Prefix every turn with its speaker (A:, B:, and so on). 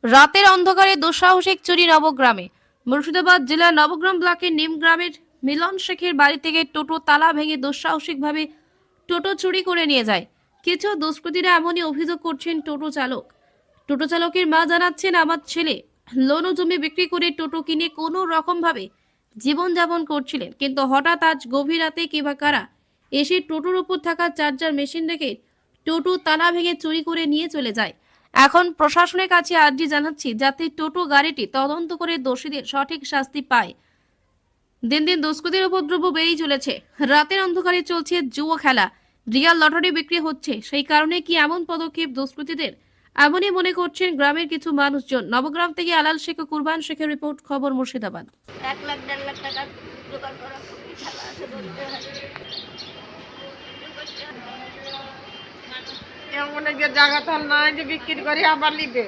A: রাতের অন্ধকারে দুঃসাহসিক চুরি নবগ্রামে। মুর্শিদাবাদ জেলার নবগ্রাম ব্লকের নিমগ্রামের মিলন শেখের বাড়ি থেকে টোটো তালা ভেঙে দুঃসাহসিকভাবে টোটো চুরি করে নিয়ে যায় কিছু দুষ্কৃতীরা। এমনই অভিযোগ করছেন টোটো চালক। টোটো চালকের মা জানাচ্ছেন, আমার ছেলে লোন ও জমি বিক্রি করে টোটো কিনে কোনো রকম ভাবে জীবনযাপন করছিলেন, কিন্তু হঠাৎ আজ গভীর রাতে কে বা কারা এসে টোটোর উপর থাকা চার্জার মেশিন রেখে টোটো তালা ভেঙে চুরি করে নিয়ে চলে যায়। এখন প্রশাসনের কাছে আর্জি জানাচ্ছি, যাতে টোটো গাড়িটি তদন্ত করে দোষীদের সঠিক শাস্তি পায়। দিন দিন দুষ্কৃতীর উপদ্রব বেড়েই চলেছে। রাতের অন্ধকারে চলছে জুয়ো খেলা, রিয়াল লটারি বিক্রি হচ্ছে। সেই কারণে কি এমন পদক্ষেপ দুষ্কৃতীদের? এমনই মনে করছেন গ্রামের কিছু মানুষজন। নবগ্রাম থেকে আলাল শেখ ও কুরবান শেখের রিপোর্ট, খবর মুর্শিদাবাদ।
B: 1 লাখ 1.5 লাখ টাকা জোগাড় করা খুবই খেলা আছে বলতে হয়।
C: এমন যে জায়গা তো নাই যে বিক্রি করে আবার নিবে।